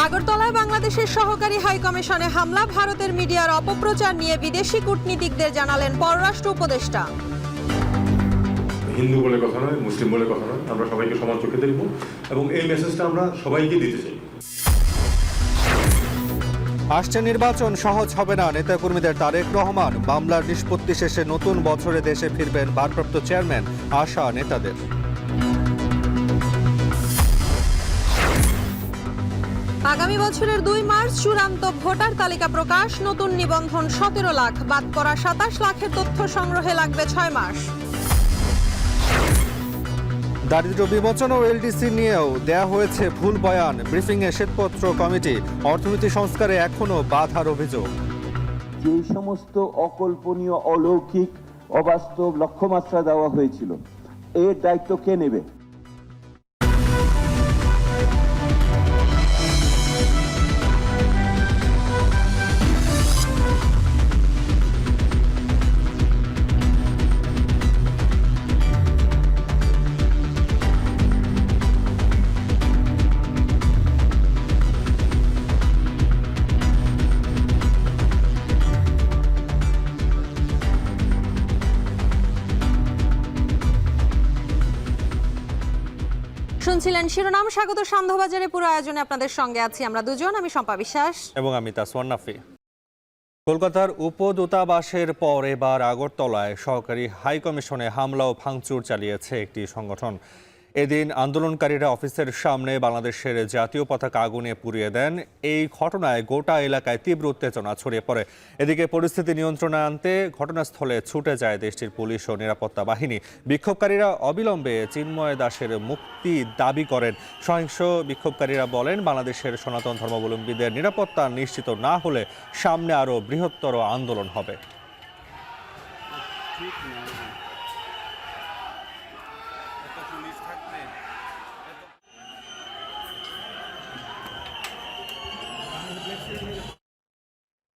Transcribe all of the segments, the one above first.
আগরতলায় বাংলাদেশের সহকারী হাইকমিশনে হামলা, ভারতের মিডিয়ার অপপ্রচার নিয়ে বিদেশি কূটনীতিকদের জানালেন পররাষ্ট্র উপদেষ্টা। হিন্দু বলে কথা নয়, মুসলিম বলে কথা নয়, আমরা সবাইকে সমান চোখে দেখব এবং এই মেসেজটা আমরা সবাইকে দিতে চাই। আসছে নির্বাচন সহজ হবে না, নেতাকর্মীদের তারেক রহমান। মামলার নিষ্পত্তি শেষে নতুন বছরে দেশে ফিরবেন ভারপ্রাপ্ত চেয়ারম্যান, আশা নেতাদের। আগামী বছরের 2 মার্চ চূড়ান্ত ভোটার তালিকা প্রকাশ, নতুন নিবন্ধন 17 লাখ, বাদ পড়া 27 লাখের তথ্য সংগ্রহে লাগবে 6 মাস। দারিদ্র্য বিমোচন ও এলডিসি নিয়েও দেয়া হয়েছে ভুল বয়ান, ব্রিফিংয়ে শ্বেতপত্র কমিটি। অর্থনীতি সংস্কারে এখনও বাধার অভিযোগ। যে সমস্ত অকল্পনীয়, অলৌকিক, অবাস্তব লক্ষ্যমাত্রা দেওয়া হয়েছিল, এর দায়িত্ব কে নেবে? শুনছিলেন শিরোনাম। স্বাগত সান্ধ্যবাজারে। পুরো আয়োজনে আপনাদের সঙ্গে আছি আমরা দুজন, আমি শম্পা বিশ্বাস এবং আমি তাসওয়ান নাফি। কলকাতার উপদূতাবাসের পর এবার আগরতলায় সহকারী হাইকমিশনে হামলা ও ভাঙচুর চালিয়েছে একটি সংগঠন। এদিন আন্দোলনকারীরা অফিসের সামনে বাংলাদেশের জাতীয় পতাকা আগুনে পুড়িয়ে দেন। এই ঘটনায় গোটা এলাকায় তীব্র উত্তেজনা ছড়িয়ে পড়ে। এদিকে পরিস্থিতি নিয়ন্ত্রণে আনতে ঘটনাস্থলে ছুটে যায় দেশটির পুলিশ ও নিরাপত্তা বাহিনী। বিক্ষোভকারীরা অবিলম্বে চিন্ময় দাসের মুক্তি দাবি করেন। সহিংস বিক্ষোভকারীরা বলেন, বাংলাদেশের সনাতন ধর্মাবলম্বীদের নিরাপত্তা নিশ্চিত না হলে সামনে আরও বৃহত্তর আন্দোলন হবে।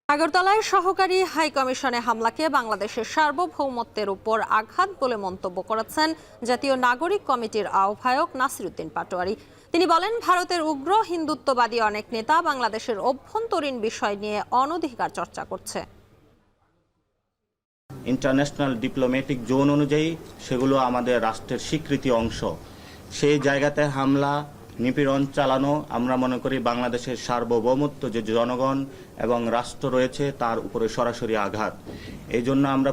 আগরতলায় সহকারী হাইকমিশনে হামলাকে বাংলাদেশের সার্বভৌমত্বের উপর আঘাত বলে মন্তব্য করেছেন জাতীয় নাগরিক কমিটির আহ্বায়ক নাসিরউদ্দিন পাটোয়ারি। তিনি বলেন, ভারতের উগ্র হিন্দুত্ববাদী অনেক নেতা বাংলাদেশের অভ্যন্তরীণ বিষয় নিয়ে অনধিকার চর্চা করছে। ইন্টারন্যাশনাল ডিপ্লোম্যাটিক জোন অনুযায়ী সেগুলো আমাদের রাষ্ট্রের স্বীকৃতি অংশ। সেই জায়গাতে হামলা, নিপীড়ন চালানো আমরা মনে করি বাংলাদেশের সার্বভৌমত্ব, যে জনগণ এবং রাষ্ট্র রয়েছে তার উপরে সরাসরি আঘাত। এই জন্য আমরা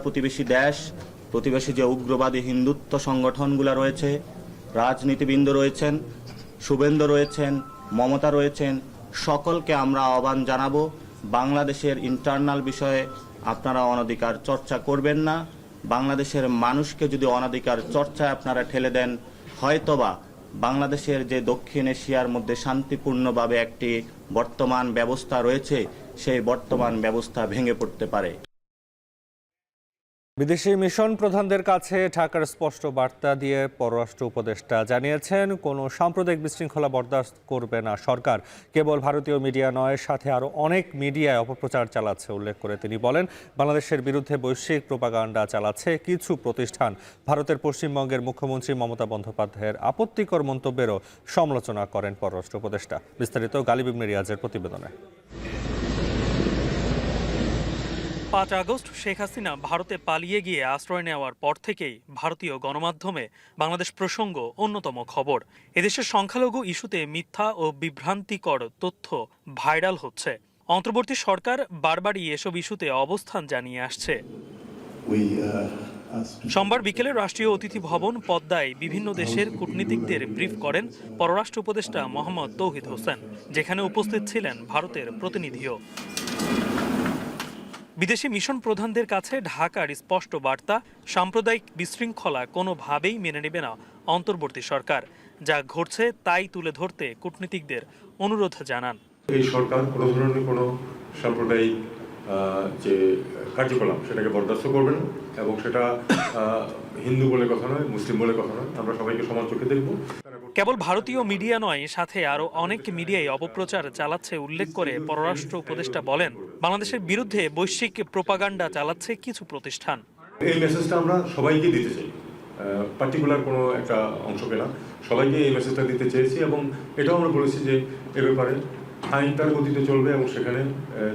প্রতিবেশী যে উগ্রবাদী হিন্দুত্ব সংগঠনগুলো রয়েছে, রাজনীতিবৃন্দ রয়েছেন, শুভেন্দু রয়েছেন, মমতা রয়েছেন, সকলকে আমরা আহ্বান জানাবো, বাংলাদেশের ইন্টারনাল বিষয়ে আপনারা অনধিকার চর্চা করবেন না। বাংলাদেশের মানুষকে যদি অনধিকার চর্চায় আপনারা ঠেলে দেন, হয়তোবা বাংলাদেশের যে দক্ষিণ এশিয়ার মধ্যে শান্তিপূর্ণভাবে একটি বর্তমান ব্যবস্থা রয়েছে, সেই বর্তমান ব্যবস্থা ভেঙে পড়তে পারে। বিদেশি মিশন প্রধানদের কাছে ঢাকার স্পষ্ট বার্তা দিয়ে পররাষ্ট্র উপদেষ্টা জানিয়েছেন, কোনো সাম্প্রদায়িক বিশৃঙ্খলা বরদাস্ত করবে না সরকার। কেবল ভারতীয় মিডিয়া নয়, সাথে আরও অনেক মিডিয়ায় অপপ্রচার চালাচ্ছে উল্লেখ করে তিনি বলেন, বাংলাদেশের বিরুদ্ধে বৈশ্বিক প্রোপাগান্ডা চালাচ্ছে কিছু প্রতিষ্ঠান। ভারতের পশ্চিমবঙ্গের মুখ্যমন্ত্রী মমতা বন্দ্যোপাধ্যায়ের আপত্তিকর মন্তব্যেরও সমালোচনা করেন পররাষ্ট্র উপদেষ্টা। বিস্তারিত গালিব ইবনে রিয়াজের প্রতিবেদনে। 5 আগস্ট শেখ হাসিনা ভারতে পালিয়ে গিয়ে আশ্রয় নেওয়ার পর থেকেই ভারতীয় গণমাধ্যমে বাংলাদেশ প্রসঙ্গ অন্যতম খবর। এদেশের সংখ্যালঘু ইস্যুতে মিথ্যা ও বিভ্রান্তিকর তথ্য ভাইরাল হচ্ছে। অন্তর্বর্তী সরকার বারবারই এসব ইস্যুতে অবস্থান জানিয়ে আসছে। সোমবার বিকেলে রাষ্ট্রীয় অতিথি ভবন পদ্মায় বিভিন্ন দেশের কূটনীতিকদের ব্রিফ করেন পররাষ্ট্র উপদেষ্টা মোহাম্মদ তৌহিদ হোসেন, যেখানে উপস্থিত ছিলেন ভারতের প্রতিনিধিও। বিদেশি মিশন প্রধানদের কাছে ঢাকার স্পষ্ট বার্তা, সাম্প্রদায়িক বিশৃঙ্খলা কোনোভাবেই মেনে নেবে না অন্তর্বর্তী সরকার। যা ঘটছে তাই তুলে ধরতে কূটনীতিকদের অনুরোধ জানান। এই সরকার কোনো ধরনের কোনো সাম্প্রদায়িক যে কার্যকলাপ সেটাকে বরদাস্ত করবে না এবং সেটা হিন্দু বলে কথা নয়, মুসলিম বলে কথা নয়, আমরা সবাইকে সমান চোখে দেখব। কেবল ভারতীয় মিডিয়া নয়, সাথে আরো অনেক মিডিয়ায় অপপ্রচার চালাচ্ছে উল্লেখ করে পররাষ্ট্র উপদেষ্টা বলেন, বাংলাদেশের বিরুদ্ধে বৈশ্বিক প্রোপাগান্ডা চালাচ্ছে কিছু প্রতিষ্ঠান। এই মেসেজটা আমরা সবাইকে দিতে চাই, পার্টিকুলার কোনো একটা অংশকে না, সবাইকে এই মেসেজটা দিতে চেয়েছি এবং এটাও আমরা বলেছি যে এ ব্যাপারে আইন তার গতিতে চলবে এবং সেখানে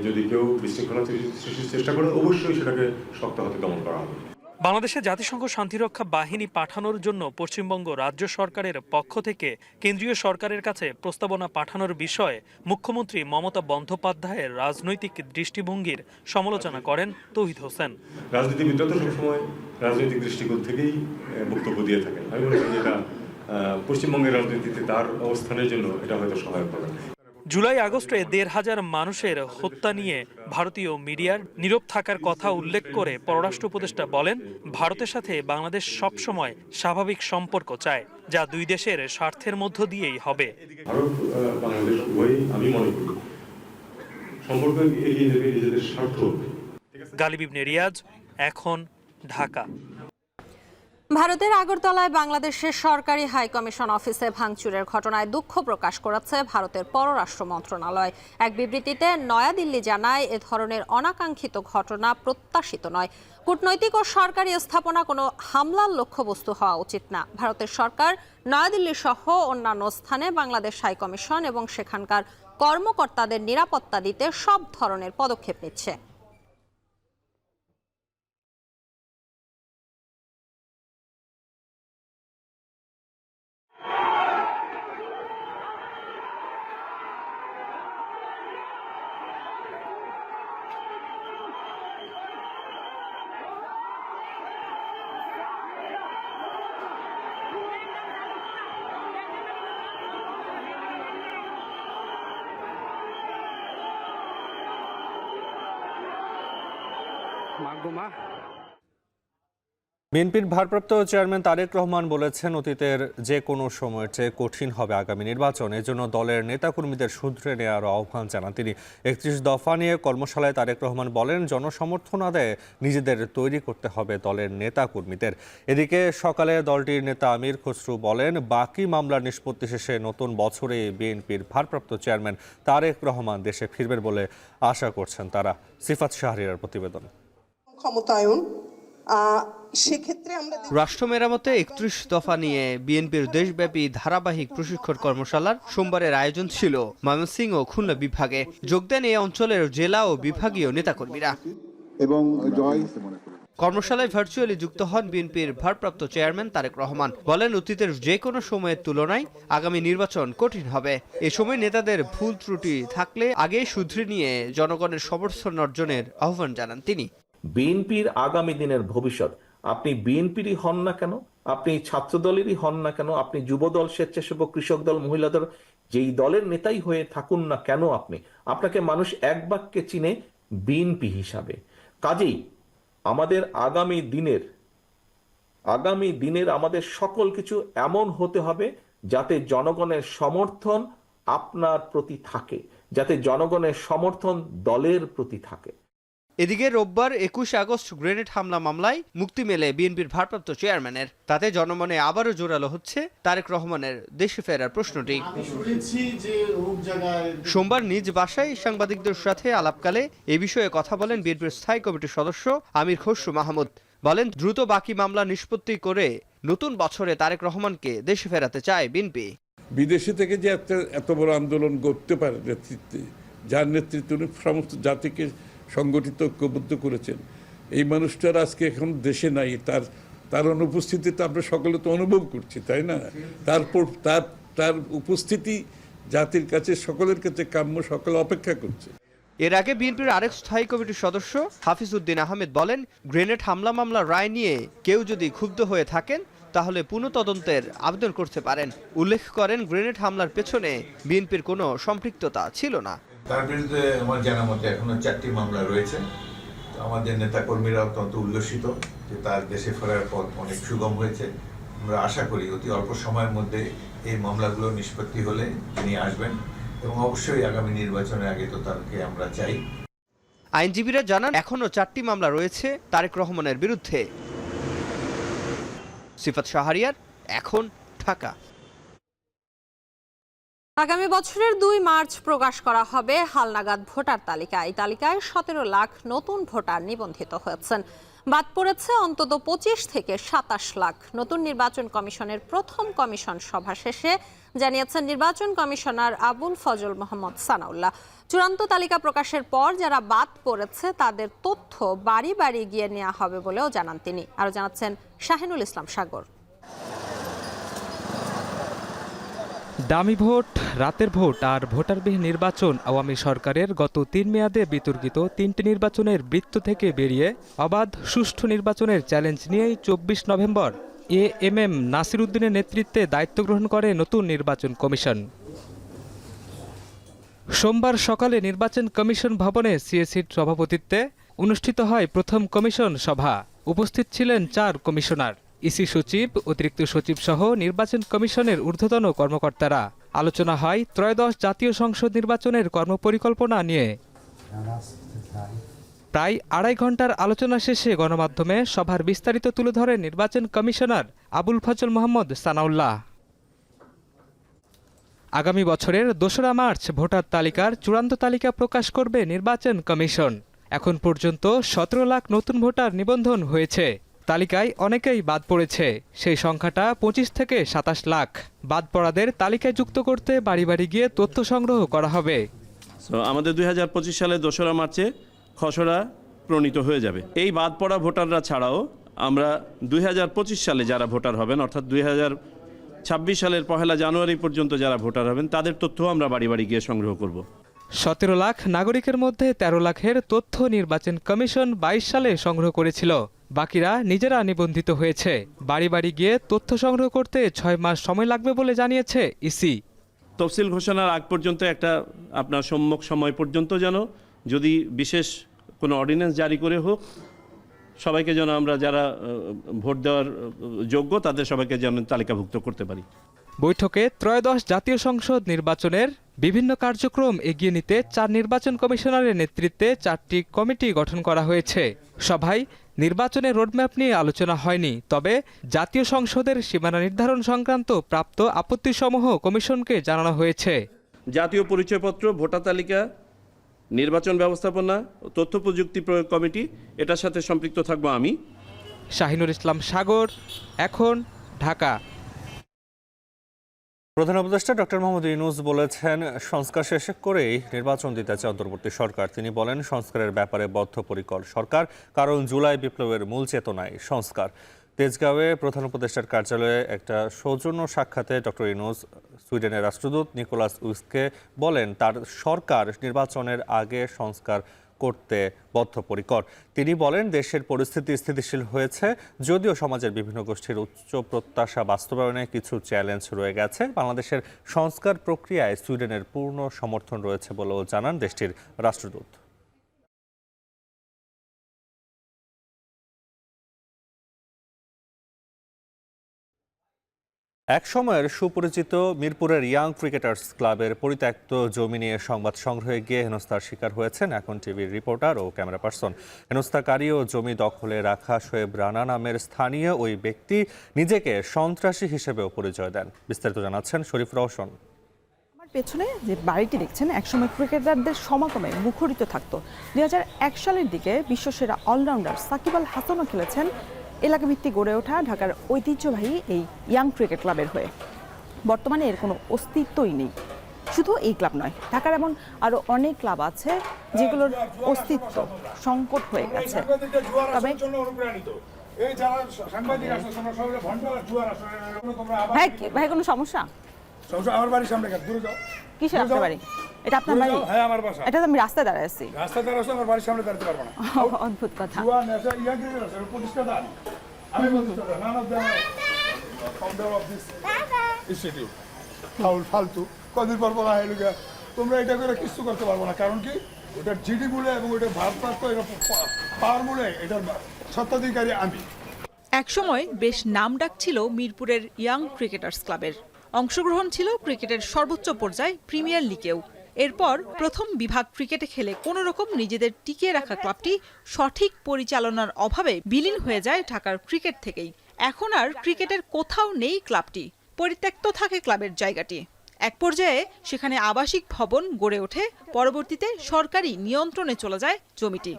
যদি কেউ বিশৃঙ্খলা সৃষ্টির চেষ্টা করে অবশ্যই সেটাকে শক্ত হাতে দমন করা হবে। বাংলাদেশে জাতিসংঘ শান্তিরক্ষা বাহিনী পাঠানোর জন্য পশ্চিমবঙ্গ রাজ্য সরকারের পক্ষ থেকে কেন্দ্রীয় সরকারের কাছে প্রস্তাবনা পাঠানোর বিষয়ে মুখ্যমন্ত্রী মমতা বন্দ্যোপাধ্যায়ের রাজনৈতিক দৃষ্টিভঙ্গির সমালোচনা করেন তৌহিদ হোসেন। রাজনীতিবিদরা তো সবসময় রাজনৈতিক দৃষ্টিকোণ থেকেই বক্তব্য দিয়ে থাকেন। আমি মনে করি এটা পশ্চিমবঙ্গের রাজনীতিতে তার অবস্থানের জন্য এটা হয়তো সহায়ক হবে। জুলাই আগস্টে ১,৫০০ মানুষের হত্যা নিয়ে ভারতীয় মিডিয়ার নীরব থাকার কথা উল্লেখ করে পররাষ্ট্র উপদেষ্টা বলেন, ভারতের সাথে বাংলাদেশ সবসময় স্বাভাবিক সম্পর্ক চায়, যা দুই দেশের স্বার্থের মধ্য দিয়েই হবে। ভারত বাংলাদেশ উভয়ই আমি মনে করি সম্পর্ক এগিয়ে নেবে নিজেদের স্বার্থ। গালিব ইবনে রিয়াজ, এখন, ঢাকা। ভারতের আগরতলায় বাংলাদেশের সরকারি হাই কমিশন অফিসে ভাঙচুরের ঘটনায় দুঃখ প্রকাশ করেছে ভারতের পররাষ্ট্র মন্ত্রণালয়। এক বিবৃতিতে নয়াদিল্লি জানায়, এ ধরনের অনাকাঙ্ক্ষিত ঘটনা প্রত্যাশিত নয়। কূটনৈতিক ও সরকারি স্থাপনা কোনো হামলার লক্ষ্যবস্তু হওয়া উচিত না। ভারতের সরকার নয়াদিল্লি সহ অন্যান্য স্থানে বাংলাদেশ হাই কমিশন এবং সেখানকার কর্মকর্তাদের নিরাপত্তা দিতে সব ধরনের পদক্ষেপ নিচ্ছে। বিএনপির ভারপ্রাপ্ত চেয়ারম্যান তারেক রহমান বলেছেন, অতীতের যে কোনো সময়ের চেয়ে কঠিন হবে আগামী নির্বাচন। এজন্য দলের নেতাকর্মীদের শুধরে নেওয়ার আহ্বান জানান তিনি। ৩১ দফা নিয়ে কর্মশালায় তারেক রহমান বলেন, জনসমর্থন আদায়ে নিজেদের তৈরি করতে হবে দলের নেতাকর্মীদের। এদিকে সকালে দলটির নেতা আমির খসরু বলেন, বাকি মামলার নিষ্পত্তি শেষে নতুন বছরে বিএনপির ভারপ্রাপ্ত চেয়ারম্যান তারেক রহমান দেশে ফিরবেন বলে আশা করছেন তারা। সিফাত শাহরিয়ার প্রতিবেদন। ক্ষমতায়ন সেক্ষেত্রে আমরা রাষ্ট্র মেরামতে ৩১ দফা নিয়ে বিএনপির দেশব্যাপী ধারাবাহিক প্রশিক্ষণ কর্মশালার সোমবারের আয়োজন ছিল ময়মনসিংহ ও খুলনা বিভাগে। যোগ দেন এই অঞ্চলের জেলা ও বিভাগীয় নেতাকর্মীরা। কর্মশালায় ভার্চুয়ালি যুক্ত হন বিএনপির ভারপ্রাপ্ত চেয়ারম্যান তারেক রহমান। বলেন, অতীতের যে কোনো সময়ের তুলনায় আগামী নির্বাচন কঠিন হবে। এ সময় নেতাদের ভুল ত্রুটি থাকলে আগে শুধরে নিয়ে জনগণের সমর্থন অর্জনের আহ্বান জানান তিনি। বিএনপির আগামী দিনের ভবিষ্যৎ, আপনি বিএনপিরই হন না কেন, আপনি ছাত্র দলেরই হন না কেন, আপনি যুবদল, স্বেচ্ছাসেবক, কৃষক দল, মহিলা দল, যেই দলের নেতাই হয়ে থাকুন না কেন, আপনাকে মানুষ এক বাক্যে চিনে বিএনপি হিসাবে। কাজেই আমাদের আগামী দিনের আমাদের সকল কিছু এমন হতে হবে যাতে জনগণের সমর্থন আপনার প্রতি থাকে, যাতে জনগণের সমর্থন দলের প্রতি থাকে। এদিকে রোববার ২১ আগস্ট গ্রেনেড হামলা মামলায় মুক্তি মেলে বিএনপির ভারপ্রাপ্ত চেয়ারম্যানের। তাতে জনমনে আবারও জোরালো হচ্ছে তারেক রহমানের দেশে ফেরার প্রশ্নটি। সোমবার নিজ বাসায় সাংবাদিকদের সাথে আলাপকালে এ বিষয়ে কথা বলেন বিএনপির স্থায়ী কমিটির সদস্য আমির খসরু মাহমুদ। বলেন, দ্রুত বাকি মামলা নিষ্পত্তি করে নতুন বছরে তারেক রহমানকে দেশে ফেরাতে চায় বিএনপি। বিদেশে থেকে যে এত বড় আন্দোলন করতে পারে নেতৃত্বে, যার নেতৃত্বে সমস্ত জাতিকে সংগঠিত ঐক্যবদ্ধ করেছেন, এই মানুষটার আজকে এখন দেশে নাই। তার অনুপস্থিতিতে আমরা সকলে তো অনুভব করছি, তাই না? তারপর তার উপস্থিতি জাতির কাছে, সকলের কাছে কাম্য, সকলে অপেক্ষা করছে। এর আগে বিএনপির আরেক স্থায়ী কমিটির সদস্য হাফিজ উদ্দিন আহমেদ বলেন, গ্রেনেড হামলা মামলার রায় নিয়ে কেউ যদি ক্ষুব্ধ হয়ে থাকেন তাহলে পুনঃতদন্তের আবেদন করতে পারেন। উল্লেখ করেন, গ্রেনেড হামলার পেছনে বিএনপির কোনো সম্পৃক্ততা ছিল না। তার বিরুদ্ধে আমার জানা মতে এখনো 4টি মামলা রয়েছে। আমাদের নেতাকর্মীরা অত্যন্ত উল্লসিত যে তার দেশে ফেরার পথ অনেক সুগম হয়েছে। আমরা আশা করি অতি অল্প সময়ের মধ্যে এই মামলাগুলো নিষ্পত্তি হলে তিনি আসবেন এবং অবশ্যই আগামী নির্বাচনের আগে তো তাকে আমরা চাই। আইনজীবীরা জানান, এখনো 4টি মামলা রয়েছে তারেক রহমানের বিরুদ্ধে। সিফাত শাহরিয়ার, এখন, ঢাকা। আগামী বছরের 2 মার্চ প্রকাশ করা হবে হালনাগাদ ভোটার তালিকা। এই তালিকায় 17 লাখ নতুন ভোটার নিবন্ধিত হয়েছেন। বাদ পড়েছে অন্তত 25 থেকে 27 লাখ। নতুন নির্বাচন কমিশনের প্রথম কমিশন সভা শেষে জানিয়েছেন নির্বাচন কমিশনার আবুল ফজল মোহাম্মদ সানাউল্লাহ। চূড়ান্ত তালিকা প্রকাশের পর যারা বাদ পড়েছে তাদের তথ্য বাড়ি বাড়ি গিয়ে নেওয়া হবে বলেও জানান তিনি। আরও জানাচ্ছেন শাহিনুল ইসলাম সাগর। দামি ভোট, রাতের ভোট আর ভোটারবিহীন নির্বাচন আওয়ামী সরকারের গত 3 মেয়াদে বিতর্কিত 3টি নির্বাচনের বৃত্ত থেকে বেরিয়ে অবাধ সুষ্ঠু নির্বাচনের চ্যালেঞ্জ নিয়েই 24 নভেম্বর এএমএম নাসির উদ্দিনের নেতৃত্বে দায়িত্ব গ্রহণ করে নতুন নির্বাচন কমিশন। সোমবার সকালে নির্বাচন কমিশন ভবনে সিএসির সভাপতিত্বে অনুষ্ঠিত হয় প্রথম কমিশন সভা। উপস্থিত ছিলেন 4 কমিশনার, ইসি সচিব, অতিরিক্ত সচিব সহ নির্বাচন কমিশনের ঊর্ধ্বতন কর্মকর্তারা। আলোচনা হয় ত্রয়োদশ জাতীয় সংসদ নির্বাচনের কর্মপরিকল্পনা নিয়ে। প্রায় 2.5 ঘন্টার আলোচনা শেষে গণমাধ্যমে সভার বিস্তারিত তুলে ধরেন নির্বাচন কমিশনার আবুল ফজল মোহাম্মদ সানাউল্লাহ। আগামী বছরের 2রা মার্চ ভোটার তালিকার চূড়ান্ত তালিকা প্রকাশ করবে নির্বাচন কমিশন। এখন পর্যন্ত 17 লাখ নতুন ভোটার নিবন্ধন হয়েছে। তালিকায় অনেকেই বাদ পড়েছে, সেই সংখ্যাটা 25 থেকে 27 লাখ। বাদ পড়াদের তালিকায় যুক্ত করতে বাড়ি বাড়ি গিয়ে তথ্য সংগ্রহ করা হবে। আমাদের 2025 সালে 2রা মার্চে খসড়া প্রণীত হয়ে যাবে। এই বাদ পড়া ভোটাররা ছাড়াও আমরা 2025 সালে যারা ভোটার হবেন, অর্থাৎ 2026 সালের 1 জানুয়ারি পর্যন্ত যারা ভোটার হবেন তাদের তথ্য আমরা বাড়ি বাড়ি গিয়ে সংগ্রহ করব। 17 লাখ নাগরিকের মধ্যে 13 লাখের তথ্য নির্বাচন কমিশন 22 সালে সংগ্রহ করেছিল। বাকিরা নিজেরা নিবন্ধিত হয়েছে। বাড়ি বাড়ি গিয়ে তথ্য সংগ্রহ করতে 6 মাস সময় লাগবে বলে জানিয়েছে ইসি। তফসিল ঘোষণার আগ পর্যন্ত একটা আপনার সম্মুখ সময় পর্যন্ত যেন যদি বিশেষ কোনো অর্ডিন্যান্স জারি করে হোক, সবাইকে যেন আমরা যারা ভোট দেওয়ার যোগ্য তাদের সবাইকে যেন তালিকাভুক্ত করতে পারি। বৈঠকে ত্রয়োদশ জাতীয় সংসদ নির্বাচনের বিভিন্ন কার্যক্রম এগিয়ে নিতে 4 নির্বাচন কমিশনারের নেতৃত্বে 4টি কমিটি গঠন করা হয়েছে। সভায় নির্বাচনের রোডম্যাপ নিয়ে আলোচনা হয়নি, তবে জাতীয় সংসদের সীমানা নির্ধারণ সংক্রান্ত প্রাপ্ত আপত্তিসমূহ কমিশনকে জানানো হয়েছে। জাতীয় পরিচয়পত্র, ভোটার তালিকা, নির্বাচন ব্যবস্থাপনা ও তথ্য প্রযুক্তি প্রয়োগ কমিটি, এটার সাথে সম্পৃক্ত থাকবো আমি। শাহিনুল ইসলাম সাগর, এখন, ঢাকা। প্রধান উপদেষ্টা ডক্টর মোহাম্মদ ইউনূস বলেছেন, সংস্কার শেষ করেই নির্বাচন দিতে চায় অন্তর্বর্তী সরকার। তিনি বলেন, সংস্কারের ব্যাপারে বদ্ধপরিকর সরকার, কারণ জুলাই বিপ্লবের মূল চেতনায় সংস্কার। তেজগাঁওয়ে প্রধান উপদেষ্টার কার্যালয়ে একটা সৌজন্য সাক্ষাতে ডক্টর ইউনূস সুইডেনের রাষ্ট্রদূত নিকোলাস উইসকে বলেন, তার সরকার নির্বাচনের আগে সংস্কার করতে বদ্ধপরিকর। তিনি বলেন, দেশের পরিস্থিতি স্থিতিশীল হয়েছে, যদিও সমাজের বিভিন্ন গোষ্ঠীর উচ্চ প্রত্যাশা বাস্তবায়নে কিছু চ্যালেঞ্জ রয়ে গেছে। বাংলাদেশের সংস্কার প্রক্রিয়ায় সুইডেনের পূর্ণ সমর্থন রয়েছে বলেও জানান দেশটির রাষ্ট্রদূত। এক সময়ের সুপরিচিত মিরপুরের ইয়াং ক্রিকেটার্স ক্লাবের পরিত্যক্ত জমি নিয়ে সংবাদ সংগ্রহে গিয়ে হেনস্থার শিকার হয়েছেন এখন টিভির রিপোর্টার ও ক্যামেরা পার্সন। হেনস্থাকারী ও জমি দখলে রাখা শোয়েব রানা নামের স্থানীয় ওই ব্যক্তি নিজেকে সন্ত্রাসী হিসেবেও পরিচয় দেন। বিস্তারিত জানাচ্ছেন শরীফ রওশন। আমার পেছনে যে বাড়িটি দেখছেন একসময় ক্রিকেটারদের সমাগমে মুখরিত থাকতো। 2001 সালের দিকে বিশ্বসেরা অলরাউন্ডার সাকিব আল হাসানও খেলেছেন এলাকা ভিত্তিক গড়ে ওঠা ঢাকার ঐতিহ্যবাহী এই ইয়াং ক্রিকেট ক্লাবের হয়ে। বর্তমানে এর কোনো অস্তিত্বই নেই। শুধু এই ক্লাব নয়, ঢাকার এমন আরও অনেক ক্লাব আছে যেগুলোর অস্তিত্ব সংকট হয়ে গেছে। তবে ভাই কোনো সমস্যা? আমার বাড়ির সামনে দূরে যাও। কিসের আপনার বাড়ি? এটা আপনার বাড়ি? হ্যাঁ, আমার বাসা। এটা তো আমি রাস্তায় দাঁড়ায় আছি। রাস্তায় দাঁড়ায় আছি, আমার বাড়ির সামনে দাঁড়াতে পারবো না। অদ্ভুত কথা। জুয়া নেশা ইয়াং ক্রিকেটার আছে, প্রতিষ্ঠা দান। আমি বলতে চাই none of the founder of this institute ফালতু কদিন পর বলা হয় লোকে তোমরা এটা করে কিছু করতে পারবো না। কারণ কি, ওটার জিডি বলে এবং ওটার ভারপ্রাপ্ত পাওয়ার বলে এটার স্বত্বাধিকারী আমি। একসময় বেশ নাম ডাক ছিল মিরপুরের ইয়াং ক্রিকেটার্স ক্লাবের। অংশগ্রহণ ছিল ক্রিকেটের সর্বোচ্চ পর্যায়ে প্রিমিয়ার লিগেও। এরপর প্রথম বিভাগ ক্রিকেটে খেলে কোনো রকম নিজেদের টিকিয়ে রাখা ক্লাবটি সঠিক পরিচালনার অভাবে বিলীন হয়ে যায় ঢাকার ক্রিকেট থেকেই। এখন আর ক্রিকেটের কোথাও নেই ক্লাবটি, পরিত্যক্ত থাকে ক্লাবের জায়গাটি। এক পর্যায়ে সেখানে আবাসিক ভবন গড়ে ওঠে, পরবর্তীতে সরকারি নিয়ন্ত্রণে চলে যায় জমিটি।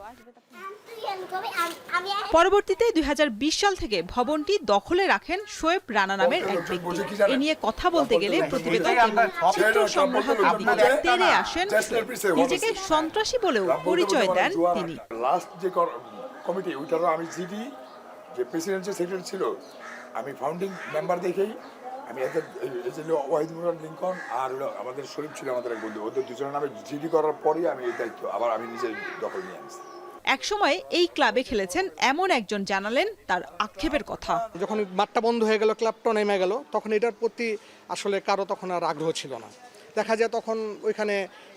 পরবর্তীতে 2020 সাল থেকে ভবনটি দখলে রাখেন শোয়েব রানা নামের এক ব্যক্তি। এ নিয়ে কথা বলতে গেলে প্রতিবেদক এবং চিত্র সংগ্রাহক আদিকে তেড়ে আসেন শোয়েব। নিজেকে সন্ত্রাসী বলেও পরিচয় দেন তিনি। লাস্ট যে কমিটি ওইটারও আমি জিডি, যে প্রেসিডেন্সিয়াল সেক্রেটারি ছিল, আমি ফাউন্ডিং মেম্বার দেখেই আমি ওয়াহিদুর লিঙ্কন আর আমাদের শরীফ ছিল আমাদের এক বন্ধু, ওদের দুজনের নামে জিডি করার পরই আমি এই দায়িত্ব আবার আমি নিজে দখল নিয়ে আসছি। একসময় এই ক্লাবে খেলেছেন এমন একজন জানালেন তার আক্ষেপের কথা। যখন মাঠটা বন্ধ হয়ে গেল, ক্লাবটা নেমে গেল, তখন এটার প্রতি আসলে কারো তখন আর আগ্রহ ছিল না। দেখা যায় তখন ওইখানে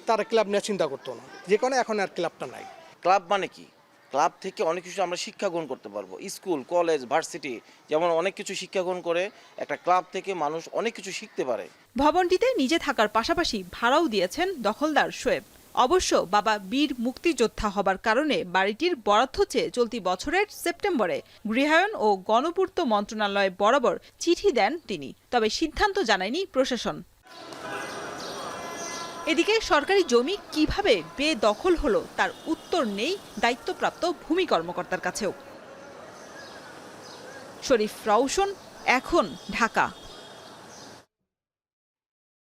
তারা ক্লাব নিয়ে চিন্তা করতো না, যে কারণে এখন আর ক্লাবটা নাই। ক্লাব মানে কি? ক্লাব থেকে অনেক কিছু আমরা শিক্ষা গ্রহণ করতে পারবো। স্কুল, কলেজ, ভার্সিটি যেমন অনেক কিছু শিক্ষা গ্রহণ করে, একটা ক্লাব থেকে মানুষ অনেক কিছু শিখতে পারে। ভবনটিতে নিজে থাকার পাশাপাশি ভাড়াও দিয়েছেন দখলদার শোয়েব। অবশ্য বাবা বীর মুক্তিযোদ্ধা হবার কারণে বাড়িটির বরাদ্দ চেয়ে চলতি বছরের সেপ্টেম্বরে গৃহায়ন ও গণপূর্ত মন্ত্রণালয় বরাবর চিঠি দেন তিনি, তবে সিদ্ধান্ত জানায়নি প্রশাসন। এদিকে সরকারি জমি কিভাবে বেদখল হলো তার উত্তর নেই দায়িত্বপ্রাপ্ত ভূমি কর্মকর্তার কাছেও। শরীফ রওশন, এখন, ঢাকা।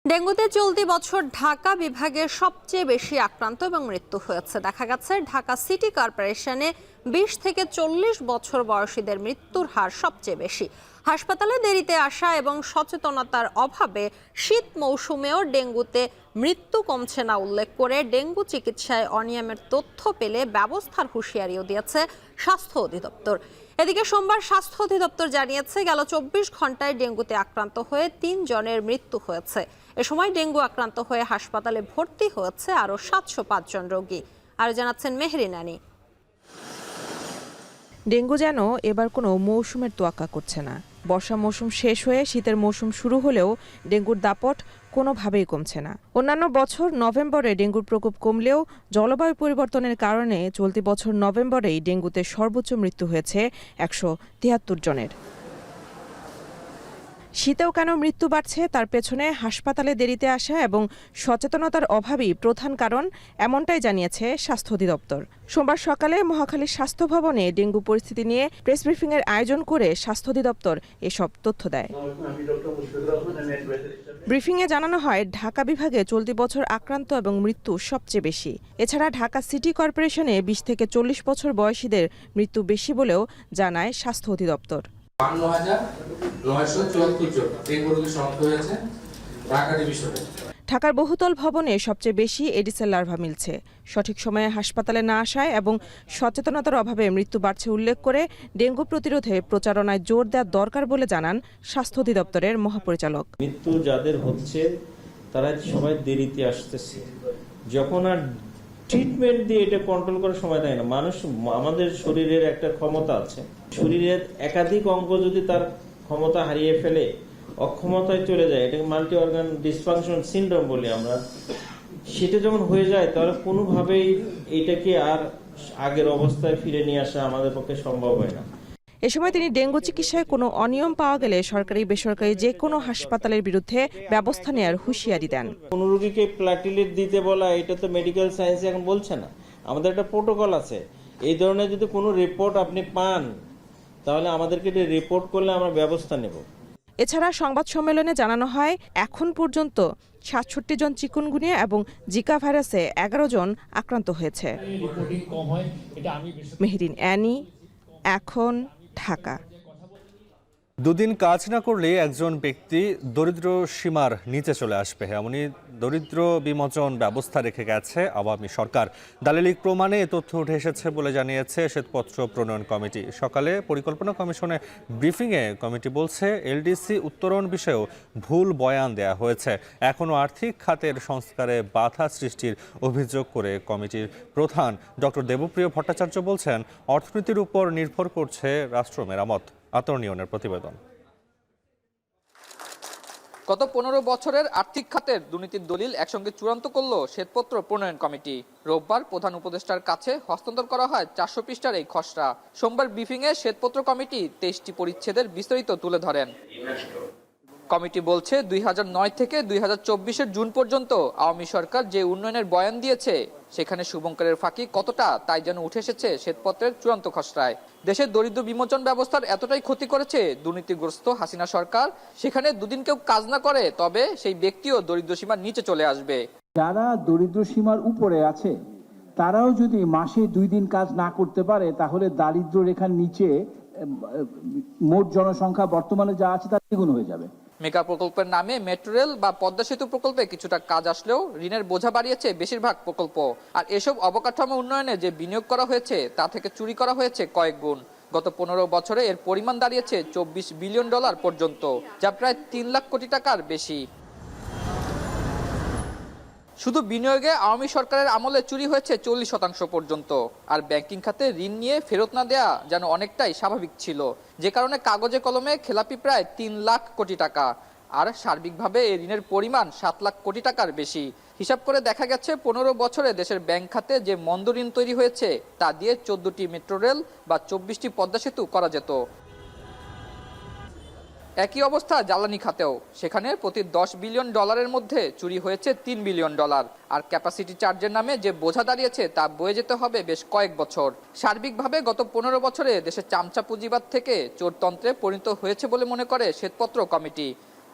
ডেঙ্গুতে চলতি বছর ঢাকা বিভাগে সবচেয়ে বেশি আক্রান্ত এবং মৃত্যু হয়েছে। দেখা গেছে ঢাকা সিটি কর্পোরেশনে 20 থেকে 40 বছর বয়সীদের মৃত্যুর হার সবচেয়ে বেশি। হাসপাতালে দেরিতে আসা এবং সচেতনতার অভাবে শীত মৌসুমেও ডেঙ্গুতে মৃত্যু কমছে না উল্লেখ করে ডেঙ্গু চিকিৎসায় অনিয়মের তথ্য পেলে ব্যবস্থার হুঁশিয়ারিও দিয়েছে স্বাস্থ্য অধিদপ্তর। এদিকে সোমবার স্বাস্থ্য অধিদপ্তর জানিয়েছে গেল 24 ঘন্টায় ডেঙ্গুতে আক্রান্ত হয়ে 3 জনের মৃত্যু হয়েছে। এ সময় ডেঙ্গু আক্রান্ত হয়ে হাসপাতালে ভর্তি হয়েছে আরও 705 জন রোগী। আর জানাচ্ছেন মেহরিন আনি। ডেঙ্গু যেন এবার কোনো মৌসুমের তোয়াক্কা করছে না। বর্ষা মৌসুম শেষ হয়ে শীতের মৌসুম শুরু হলেও ডেঙ্গুর দাপট কোনোভাবেই কমছে না। অন্যান্য বছর নভেম্বরে ডেঙ্গুর প্রকোপ কমলেও জলবায়ু পরিবর্তনের কারণে চলতি বছর নভেম্বরেই ডেঙ্গুতে সর্বোচ্চ মৃত্যু হয়েছে 173 জনের। শীতেও কেন মৃত্যু বাড়ছে তার পেছনে হাসপাতালে দেরিতে আসা এবং সচেতনতার অভাবই প্রধান কারণ, এমনটাই জানিয়েছে স্বাস্থ্য অধিদপ্তর। সোমবার সকালে মহাখালীর স্বাস্থ্য ভবনে ডেঙ্গু পরিস্থিতি নিয়ে প্রেস ব্রিফিংয়ের আয়োজন করে স্বাস্থ্য অধিদপ্তর এসব তথ্য দেয়। ব্রিফিংয়ে জানানো হয় ঢাকা বিভাগে চলতি বছর আক্রান্ত এবং মৃত্যু সবচেয়ে বেশি। এছাড়া ঢাকা সিটি কর্পোরেশনে 20 থেকে 40 বছর বয়সীদের মৃত্যু বেশি বলেও জানায় স্বাস্থ্য অধিদপ্তর। 52,974 জন ডেঙ্গু রোগী শনাক্ত হয়েছে ঢাকা ডিভিশনে। ঢাকার বহুতল ভবনে সবচেয়ে বেশি এডিসের লার্ভা মিলছে। সঠিক সময়ে হাসপাতালে না আসায় এবং সচেতনতার অভাবে মৃত্যু বাড়ছে উল্লেখ করে ডেঙ্গু প্রতিরোধে প্রচারণায় জোর দেওয়া দরকার বলে জানান স্বাস্থ্য অধিদপ্তরের মহাপরিচালক। মৃত্যু যাদের হচ্ছে তারা সবাই দেরিতে আসতেছে। যখন আর ট্রিটমেন্ট দিয়ে এটা কন্ট্রোল করার সময় দেয় না। মানুষ, আমাদের শরীরের একটা ক্ষমতা আছে, শরীরের একাধিক অঙ্গ যদি তার ক্ষমতা হারিয়ে ফেলে, অক্ষমতায় চলে যায়, এটাকে মাল্টি অর্গান ডিসফাংশন সিনড্রোম বলি আমরা, সেটা যখন হয়ে যায় তাহলে কোনোভাবেই এইটাকে আর আগের অবস্থায় ফিরে নিয়ে আসা আমাদের পক্ষে সম্ভব হয় না। এ সময় তিনি ডেঙ্গু চিকিৎসায় কোনো অনিয়ম পাওয়া গেলে সরকারি বেসরকারি যে কোনো হাসপাতালের বিরুদ্ধে ব্যবস্থা নেওয়ার হুঁশিয়ারি দেন। কোন রোগীকে প্লাটিলেট দিতে বলা, এটা তো মেডিকেল সায়েন্স এখন বলছে না, আমাদের একটা প্রোটোকল আছে। এই ধরনের যদি কোনো রিপোর্ট আপনি পান তাহলে আমাদেরকে রিপোর্ট করলে আমরা ব্যবস্থা নেব। এছাড়া সংবাদ সম্মেলনে জানানো হয় এখন পর্যন্ত 67 জন চিকুনগুনিয়া এবং জিকা ভাইরাসে 11 জন আক্রান্ত হয়েছে। মেহরিন অ্যানি, এখন, ঢাকা। দুদিন কাজ না করলে একজন ব্যক্তি দরিদ্র সীমার নিচে চলে আসবে, এমনই দরিদ্র বিমোচন ব্যবস্থা রেখে গেছে আওয়ামী সরকার। দালিলিক প্রমাণে এ তথ্য উঠে এসেছে বলে জানিয়েছে শ্বেতপত্র প্রণয়ন কমিটি। সকালে পরিকল্পনা কমিশনে ব্রিফিংয়ে কমিটি বলছে এলডিসি উত্তরণ বিষয়েও ভুল বয়ান দেয়া হয়েছে। এখনও আর্থিক খাতের সংস্কারে বাধা সৃষ্টির অভিযোগ করে কমিটির প্রধান ডক্টর দেবপ্রিয় ভট্টাচার্য বলছেন অর্থনীতির উপর নির্ভর করছে রাষ্ট্র মেরামত। আতরনিয়নের প্রতিবেদন। গত 15 বছরের আর্থিক খাতের দুর্নীতির দলিল একসঙ্গে চূড়ান্ত করল শ্বেতপত্র প্রণয়ন কমিটি। রোববার প্রধান উপদেষ্টার কাছে হস্তান্তর করা হয় 400 পৃষ্ঠার এই খসড়া। সোমবার ব্রিফিংয়ে শ্বেতপত্র কমিটি 23টি পরিচ্ছেদের বিস্তারিত তুলে ধরেন। কমিটি বলছে 2009 থেকে 2024 জুন পর্যন্ত আওয়ামী সরকার যে উন্নয়নের বয়ান দিয়েছে সেখানে শুভঙ্করের ফাঁকি কতটা তাই যেন উঠে এসেছে শ্বেতপত্রের চূড়ান্ত খসড়ায়। দেশের দরিদ্র বিমোচন ব্যবস্থার এতটাই ক্ষতি করেছে দুর্নীতিগ্রস্ত হাসিনা সরকার, সেখানে দুদিন কেউ কাজ না করে তবে সেই ব্যক্তিও দরিদ্র সীমার নিচে চলে আসবে। যারা দরিদ্র সীমার উপরে আছে তারাও যদি মাসে 2 দিন কাজ না করতে পারে তাহলে দারিদ্র রেখার নিচে মোট জনসংখ্যা বর্তমানে যা আছে তার দ্বিগুণ হয়ে যাবে। মেগা প্রকল্পের নামে মেট্রো রেল বা পদ্মা সেতু প্রকল্পে কিছুটা কাজ আসলেও ঋণের বোঝা বাড়িয়েছে বেশিরভাগ প্রকল্প। আর এসব অবকাঠামো উন্নয়নে যে বিনিয়োগ করা হয়েছে তা থেকে চুরি করা হয়েছে কয়েক গুণ। গত 15 বছরে এর পরিমাণ দাঁড়িয়েছে $24 বিলিয়ন পর্যন্ত, যা প্রায় 3 লাখ কোটি টাকার বেশি। শুধু বিনিয়োগে আওয়ামী সরকারের আমলে চুরি হয়েছে 40% পর্যন্ত। আর ব্যাংকিং খাতে ঋণ নিয়ে ফেরত না দেয়া যেন অনেকটাই স্বাভাবিক ছিল, যে কারণে কাগজে কলমে খেলাপি প্রায় 3 লাখ কোটি টাকা। আর সার্বিকভাবে এই ঋণের পরিমাণ 7 লাখ কোটি টাকার বেশি। হিসাব করে দেখা গেছে 15 বছরে দেশের ব্যাংক খাতে যে মন্দ ঋণ তৈরি হয়েছে তা দিয়ে 14টি মেট্রো রেল বা 24টি পদ্মা সেতু করা যেত। একই অবস্থা জ্বালানি খাতেও, সেখানে প্রতি $10 বিলিয়ন মধ্যে চুরি হয়েছে $3 বিলিয়ন। আর ক্যাপাসিটি চার্জের নামে যে বোঝা দাঁড়িয়েছে তা বয়ে যেতে হবে বেশ কয়েক বছর। সার্বিকভাবে গত 15 বছরে দেশের চামচা পুঁজিবাদ থেকে চোরতন্ত্রে পরিণত হয়েছে বলে মনে করে শ্বেতপত্র কমিটি।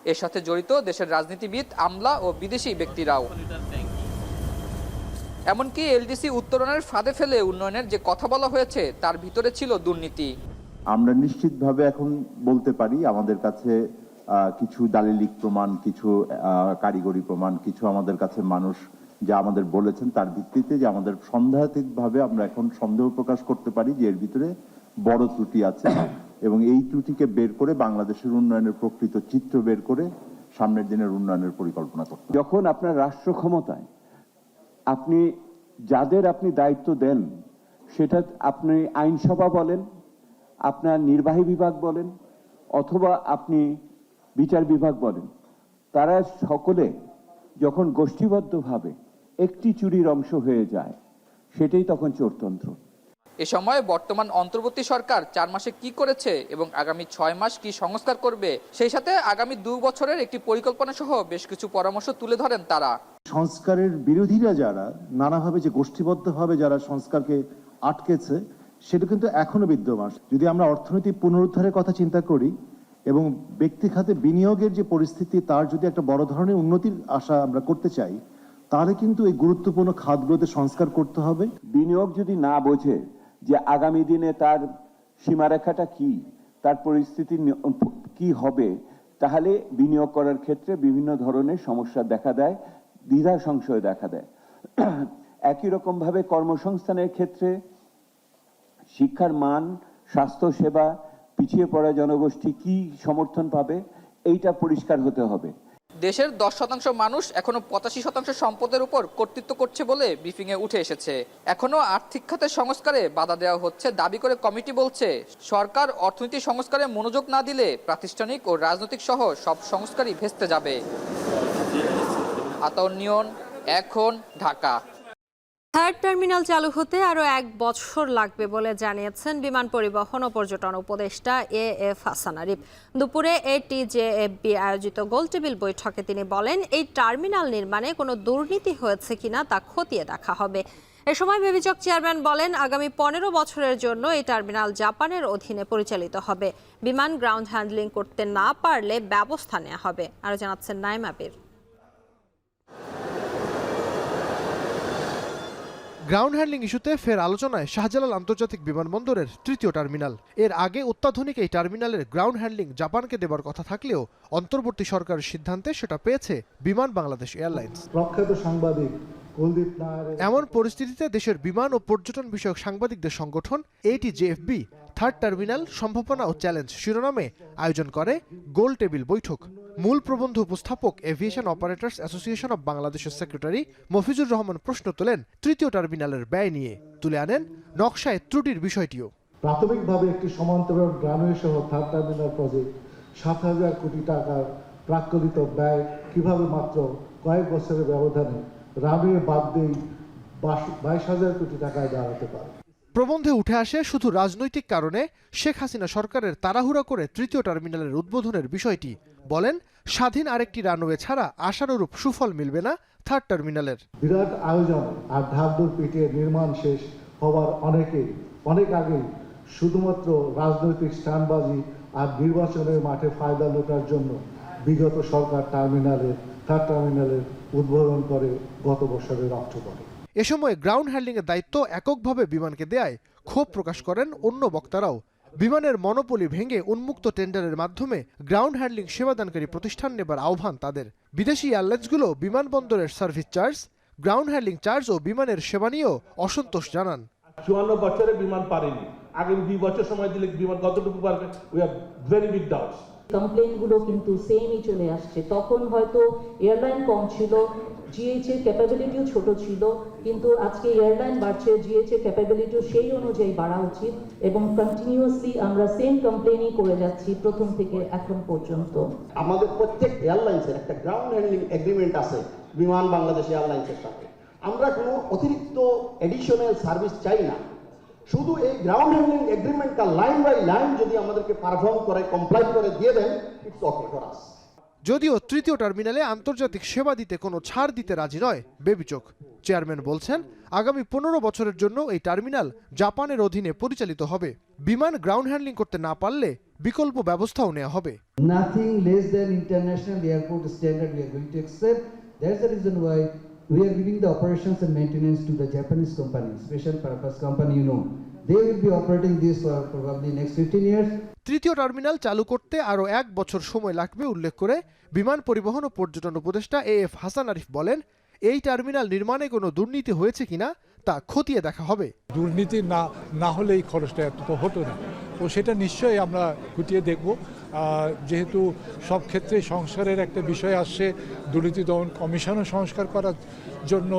এর সাথে জড়িত দেশের রাজনীতিবিদ, আমলা ও বিদেশি ব্যক্তিরাও। এমনকি এলডিসি উত্তরণের ফাঁদে ফেলে উন্নয়নের যে কথা বলা হয়েছে তার ভিতরে ছিল দুর্নীতি। আমরা নিশ্চিতভাবে এখন বলতে পারি আমাদের কাছে কিছু দালিলিক প্রমাণ, কিছু কারিগরি প্রমাণ, কিছু আমাদের কাছে মানুষ যা আমাদের বলেছেন তার ভিত্তিতে যে আমাদের সন্দেহাতীতভাবে আমরা এখন সন্দেহ প্রকাশ করতে পারি যে এর ভিতরে বড় ত্রুটি আছে এবং এই ত্রুটিকে বের করে বাংলাদেশের উন্নয়নের প্রকৃত চিত্র বের করে সামনের দিনের উন্নয়নের পরিকল্পনা করতে। যখন আপনার রাষ্ট্র ক্ষমতায় আপনি যাদের আপনি দায়িত্ব দেন, সেটা আপনি আইনসভা বলেন, আপনার নির্বাহী বিভাগ বলেন অথবা আপনি বিচার বিভাগ বলেন, তারা সকলে যখন গোষ্ঠীবদ্ধভাবে একটি চুরির অংশ হয়ে যায় সেটাই তখন চোরতন্ত্র। এ সময় বর্তমান অন্তর্বর্তী সরকার 4 মাসে কি করেছে এবং আগামী 6 মাস কি সংস্কার করবে, সেই সাথে আগামী 2 বছরের একটি পরিকল্পনা সহ বেশ কিছু পরামর্শ তুলে ধরেন তারা। সংস্কারের বিরোধীরা যারা নানাভাবে যে গোষ্ঠীবদ্ধভাবে যারা সংস্কারকে আটকেছে সেটা কিন্তু এখনো বিদ্যমান। যদি আমরা অর্থনৈতিক পুনরুদ্ধারের কথা চিন্তা করি এবং ব্যক্তি খাতে বিনিয়োগের যে পরিস্থিতি তার যদি একটা বড় ধরনের উন্নতির আশা আমরা করতে চাই তাহলে কিন্তু এই গুরুত্বপূর্ণ খাতগুলোতে সংস্কার করতে হবে। বিনিয়োগ যদি না বোঝে যে আগামী দিনে তার সীমারেখাটা কি, তার পরিস্থিতি কি হবে, তাহলে বিনিয়োগ করার ক্ষেত্রে বিভিন্ন ধরনের সমস্যা দেখা দেয়, দ্বিধা সংশয় দেখা দেয়। একই রকমভাবে কর্মসংস্থানের ক্ষেত্রে শিক্ষার মান, স্বাস্থ্য সেবা, পিছিয়ে পড়া জনগোষ্ঠী কি সমর্থন পাবে এইটা পরিষ্কার হতে হবে। দেশের 10% মানুষ এখনো 85% সম্পদের উপর কর্তৃত্ব করছে বলে ব্রিফিং এ উঠে এসেছে। এখনো আর্থিক খাতের সংস্কারে বাধা দেওয়া হচ্ছে দাবি করে কমিটি বলছে, সরকার অর্থনীতি সংস্কারে মনোযোগ না দিলে প্রাতিষ্ঠানিক ও রাজনৈতিক সহ সব সংস্কারই ভেস্তে যাবে। আতাউর নিয়ন, এখন, ঢাকা। থার্ড টার্মিনাল চালু হতে আরও 1 বছর লাগবে বলে জানিয়েছেন বিমান পরিবহন ও পর্যটন উপদেষ্টা এএফ হাসান আরিফ। দুপুরে এটিজেএফবি আয়োজিত গোলটেবিল বৈঠকে তিনি বলেন, এই টার্মিনাল নির্মাণে কোনো দুর্নীতি হয়েছে কিনা তা খতিয়ে দেখা হবে। এ সময় বেবিচক চেয়ারম্যান বলেন, আগামী 15 বছরের জন্য এই টার্মিনাল জাপানের অধীনে পরিচালিত হবে। বিমান গ্রাউন্ড হ্যান্ডলিং করতে না পারলে ব্যবস্থা নেওয়া হবে। আরও জানাচ্ছেন নাইম আবির। গ্রাউন্ড হ্যান্ডলিং ইস্যুতে ফের আলোচনায় শাহজালাল আন্তর্জাতিক বিমানবন্দরের 3য় টার্মিনাল। এর আগে অত্যাধুনিক এই টার্মিনালের গ্রাউন্ড হ্যান্ডলিং জাপানকে দেবার কথা থাকলেও অন্তর্বর্তী সরকারের সিদ্ধান্তে সেটা পেয়েছে বিমান বাংলাদেশ এয়ারলাইন্স। প্রখ্যাত সাংবাদিক এমন পরিস্থিতিতে দেশের বিমান ও পর্যটন বিষয়ক সাংবাদিকদের সংগঠন এটিজেএফবি থার্ড টার্মিনাল সম্ভাবনা ও চ্যালেঞ্জ শিরোনামে আয়োজন করে গোল টেবিল বৈঠক। মূল প্রবন্ধ উপস্থাপক এভিয়েশন অপারেটর্স অ্যাসোসিয়েশন অব বাংলাদেশের সেক্রেটারি মফিজুর রহমান প্রশ্ন তোলেন 3য় টার্মিনালের ব্যয় নিয়ে, তুলে আনেন নকশায় ত্রুটির বিষয়টিও। প্রাথমিকভাবে একটি সমান্তরাল রানওয়ে সহ থার্ড টার্মিনাল প্রজেক্ট 7,000 কোটি টাকার প্রাক্কলিত ব্যয় কিভাবে মাত্র কয়েক বছরের ব্যবধানে রানওয়ে বাদ দিয়ে 22,000 কোটি টাকায় দাঁড়াতে পারে। প্রবন্ধে উঠে আসে শুধু রাজনৈতিক কারণে শেখ হাসিনা সরকারের তাড়াহুড়া করে 3য় টার্মিনালের উদ্বোধনের বিষয়টি। বলেন, স্বাধীন আরেকটি রানওয়ে ছাড়া আশানুরূপ সুফল মিলবে না থার্ড টার্মিনালের। বিরাট আয়োজন আর ঢাকঢোল পিটিয়ে নির্মাণ শেষ হওয়ার অনেক আগেই শুধুমাত্র রাজনৈতিক স্টান্টবাজি আর নির্বাচনের মাঠে ফায়দা লোটার জন্য বিগত সরকার থার্ড টার্মিনালের উদ্বোধন করে গত বছরের অক্টোবরে। এ সময় গ্রাউন্ড হ্যান্ডলিংয়ের দায়িত্ব এককভাবে বিমানকে দেয়ায় ক্ষোভ প্রকাশ করেন অন্য বক্তারাও। বিমানের মনোপলি ভেঙে উন্মুক্ত টেন্ডারের মাধ্যমে গ্রাউন্ড হ্যান্ডলিং সেবাদানকারী প্রতিষ্ঠান নেবার আহ্বান তাদের। বিদেশি এয়ারলাইন্সগুলো বিমানবন্দরের service charge, ground handling charge ও বিমানের সেবা নিয়েও অসন্তোষ জানান। 54 বছরে বিমান পারেনি, আগামী 2 বছর সময় দিলে বিমান কতটুকু পারবে? We have very big doubts. কমপ্লেইনগুলো কিন্তু সেমই চলে আসছে। তখন হয়তো এয়ারলাইন কম ছিল, জিএইচ এর ক্যাপাবিলিটিও ছোট ছিল, কিন্তু আজকে এয়ারলাইন বাড়ছে, জিএইচ এর ক্যাপাবিলিটিও সেই অনুযায়ী বাড়া উচিত এবং কন্টিনিউয়াসলি আমরা সেম কমপ্লেইনই করে যাচ্ছি প্রথম থেকে এখন পর্যন্ত। আমাদের প্রত্যেক এয়ারলাইন্সের একটা গ্রাউন্ড হ্যান্ডলিং এগ্রিমেন্ট আছে বিমান বাংলাদেশ এয়ারলাইন্সের সাথে। আমরা কোনো অতিরিক্ত এডিশনাল সার্ভিস চাই না, শুধু এই গ্রাউন্ড হ্যান্ডলিং এগ্রিমেন্টটা লাইন বাই লাইন যদি আমাদেরকে পারফর্ম করে কমপ্লাই করে দিয়ে দেন, ইটস ওকে ফর আস। যদিও তৃতীয় টার্মিনালে আন্তর্জাতিক সেবা দিতে কোনো ছাড় দিতে রাজি নয় বেবিচক। চেয়ারম্যান বলছেন, আগামী 15 বছরের জন্য এই টার্মিনাল জাপানের অধীনে পরিচালিত হবে। বিমান গ্রাউন্ড হ্যান্ডলিং করতে না পারলে বিকল্প ব্যবস্থাও নেওয়া হবে। Nothing less than international airport standard we are going to accept. That's the reason why we are giving the operations and maintenance to the Japanese company, special purpose company, you know. They will be operating this for probably next 15 years. তৃতীয় terminal চালু করতে আরও 1 বছর সময় লাগবে উল্লেখ করে বিমান পরিবহন ও পর্যটন উপদেষ্টা AF হাসান আরিফ বলেন, এই টার্মিনাল নির্মাণে কোনো দুর্নীতি হয়েছে কিনা তা খতিয়ে দেখা হবে। দুর্নীতি না হলে এই খরচটা এত তো হতো না, তো সেটা নিশ্চয়ই আমরা খতিয়ে দেখব। যেহেতু সব ক্ষেত্রে সংস্কারের একটা বিষয় আসছে, দুর্নীতি দমন কমিশনও সংস্কার করার জন্য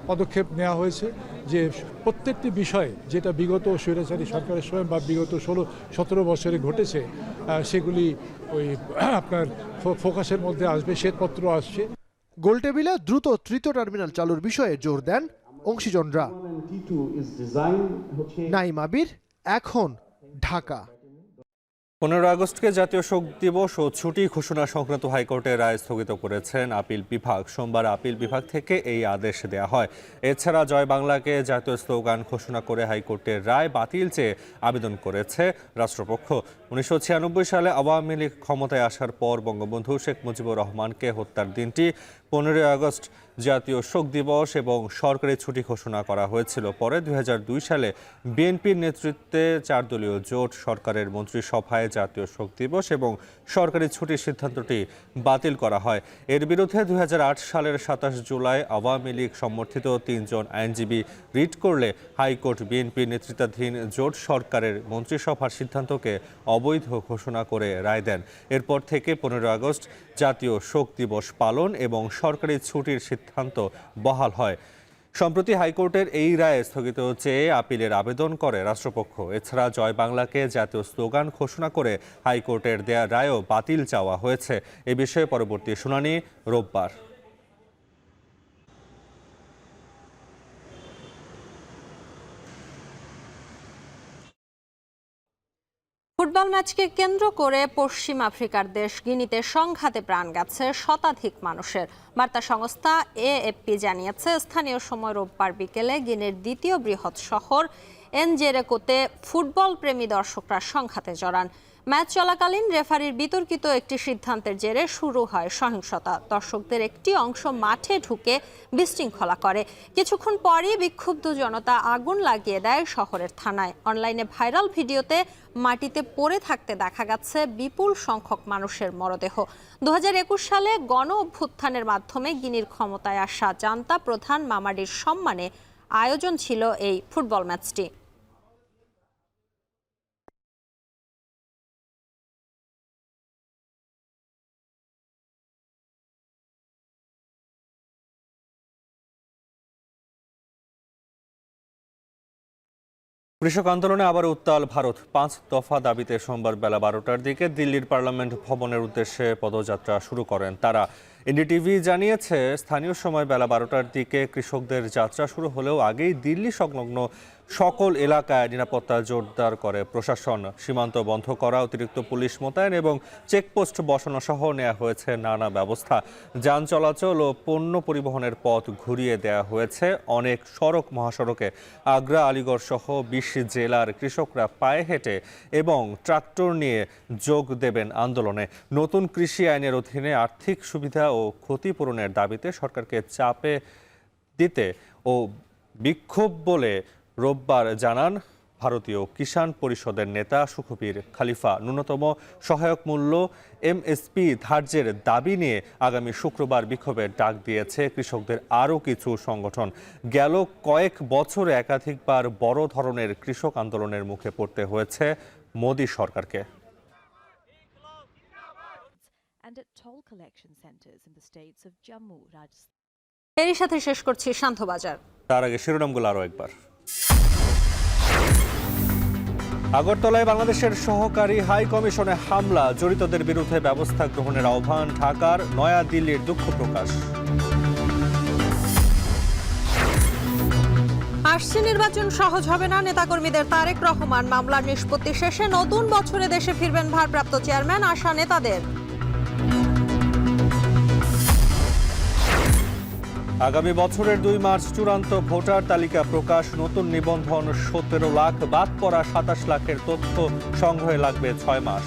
পদক্ষেপ নেওয়া হয়েছে, যে প্রত্যেকটি বিষয় যেটা বিগত স্বৈরাচারী সরকারের সময় বা বিগত 16-17 বছরে ঘটেছে সেগুলি ওই আপনার ফোকাসের মধ্যে আসবে, শ্বেতপত্র আসছে। গোলটেবিলে দ্রুত তৃতীয় টার্মিনাল চালুর বিষয়ে জোর দেন অংশীজনরা। নাইম আবির, এখন, ঢাকা। 15 আগস্টকে জাতীয় শোক দিবস ও ছুটি ঘোষণা সংক্রান্ত হাইকোর্টের রায় স্থগিত করেছেন আপিল বিভাগ। সোমবার আপিল বিভাগ থেকে এই আদেশ দেওয়া হয়। এছাড়া জয় বাংলাকে জাতীয় স্লোগান ঘোষণা করে হাইকোর্টের রায় বাতিল চেয়ে আবেদন করেছে রাষ্ট্রপক্ষ। 1996 সালে আওয়ামী লীগ ক্ষমতায় আসার পর বঙ্গবন্ধু শেখ মুজিবুর রহমানকে হত্যার দিনটি 15 আগস্ট জাতীয় শোক দিবস এবং সরকারি ছুটি ঘোষণা করা হয়েছিল। পরে 2002 সালে বিএনপির নেতৃত্বে 4 দলীয় জোট সরকারের মন্ত্রিসভায় জাতীয় শোক দিবস এবং সরকারি ছুটির সিদ্ধান্তটি বাতিল করা হয়। এর বিরুদ্ধে 2008 সালের 27 জুলাই আওয়ামী লীগ সমর্থিত 3 জন আইনজীবী রিট করলে হাইকোর্ট বিএনপির নেতৃত্বাধীন জোট সরকারের মন্ত্রিসভার সিদ্ধান্তকে অবৈধ ঘোষণা করে রায় দেন। এরপর থেকে 15 আগস্ট জাতীয় শোক দিবস পালন এবং সরকারি ছুটির সিদ্ধান্ত বহাল হয়। সম্প্রতি হাইকোর্টের এই রায় স্থগিত চেয়ে আপিলের আবেদন করে রাষ্ট্রপক্ষ। এছাড়া জয় বাংলাকে জাতীয় স্লোগান ঘোষণা করে হাইকোর্টের দেয়া রায়ও বাতিল চাওয়া হয়েছে। এ বিষয়ে পরবর্তী শুনানি রোববার। ফুটবল ম্যাচকে কেন্দ্র করে পশ্চিম আফ্রিকার দেশ গিনিতে সংঘাতে প্রাণ গেছে শতাধিক মানুষের। বার্তা সংস্থা AFP জানিয়েছে, স্থানীয় সময় রোববার বিকেলে গিনির দ্বিতীয় বৃহৎ শহর এনজেরেকোতে ফুটবল প্রেমী দর্শকরা সংঘাতে জড়ান। ম্যাচ চলাকালীন রেফারির বিতর্কিত একটি সিদ্ধান্তের জেরে শুরু হয় সহিংসতা। দর্শকদের একটি অংশ মাঠে ঢুকে বিশৃঙ্খলা করে। কিছুক্ষণ পরই বিক্ষুব্ধ জনতা আগুন লাগিয়ে দেয় শহরের থানায়। অনলাইনে ভাইরাল ভিডিওতে মাটিতে পড়ে থাকতে দেখা গেছে বিপুল সংখ্যক মানুষের মরদেহ। 2021 সালে গণ অভ্যুত্থানের মাধ্যমে গিনির ক্ষমতায় আসা জান্তা প্রধান মামাডির সম্মানে আয়োজন ছিল এই ফুটবল ম্যাচটি। কৃষক আন্দোলনে আবার উত্তাল ভারত। 5 দফা দাবিতে সোমবার বেলা 12টার দিকে দিল্লির পার্লামেন্ট ভবনের উদ্দেশ্যে পদযাত্রা শুরু করেন তারা। এনডিটিভি জানিয়েছে, স্থানীয় সময় বেলা 12টার দিকে কৃষকদের যাত্রা শুরু হলেও আগেই দিল্লি সংলগ্ন সকল এলাকায় নিরাপত্তা জোরদার করে প্রশাসন। সীমান্ত বন্ধ করা, অতিরিক্ত পুলিশ মোতায়েন এবং চেকপোস্ট বসানো সহ নেওয়া হয়েছে নানা ব্যবস্থা। যান চলাচল ও পণ্য পরিবহনের পথ ঘুরিয়ে দেওয়া হয়েছে অনেক সড়ক মহাসড়কে। আগ্রা, আলিগড় সহ 20 জেলার কৃষকরা পায়ে হেঁটে এবং ট্রাক্টর নিয়ে যোগ দেবেন আন্দোলনে। নতুন কৃষি আইনের অধীনে আর্থিক সুবিধা ও ক্ষতিপূরণের দাবিতে সরকারকে চাপে দিতে ও বিক্ষোভ বলে রোববার জানান ভারতীয় কিষাণ পরিষদের নেতা সুখবীর খলিফা। ন্যূনতম সহায়ক মূল্য এমএসপি ধার্যের দাবি নিয়ে আগামী শুক্রবার বিক্ষোভের ডাক দিয়েছে কৃষকদের আরও কিছু সংগঠন। গেল কয়েক বছরে একাধিকবার বড় ধরনের কৃষক আন্দোলনের মুখে পড়তে হয়েছে মোদী সরকারকে। এরই সাথে শেষ করছি শান্ত বাজার। তার আগে শিরোনামগুলো আরও একবার। আগরতলায় বাংলাদেশের সহকারী হাই কমিশনে হামলা, জড়িতদের বিরুদ্ধে ব্যবস্থা গ্রহণের আহ্বান ঢাকার, নয়াদিল্লির দুঃখ প্রকাশ। আসছে নির্বাচন সহজ হবে না, নেতাকর্মীদের তারেক রহমান। মামলার নিষ্পত্তি শেষে নতুন বছরে দেশে ফিরবেন ভারপ্রাপ্ত চেয়ারম্যান, আশা নেতাদের। আগামী বছরের 2 মার্চ চূড়ান্ত ভোটার তালিকা প্রকাশ, নতুন নিবন্ধন 17 লাখ, বাদ পড়া 27 লাখের তথ্য সংগ্রহে লাগবে 6 মাস।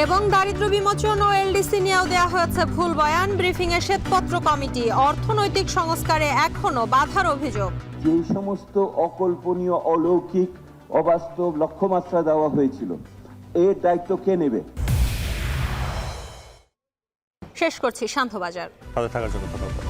এবং দারিদ্র্য বিমোচন ও এলডিসি নিয়েও দেওয়া হয়েছে ভুল বয়ান, ব্রিফিংয়ে শ্বেতপত্র কমিটি। অর্থনৈতিক সংস্কারে এখনো বাধার অভিযোগ। যে সমস্ত অকল্পনীয়, অলৌকিক, অবাস্তব লক্ষ্যমাত্রা দেওয়া হয়েছিল, এর দায়িত্ব কে নেবে? শেষ করছি শান্ত বাজার। সাথে থাকার জন্য ধন্যবাদ।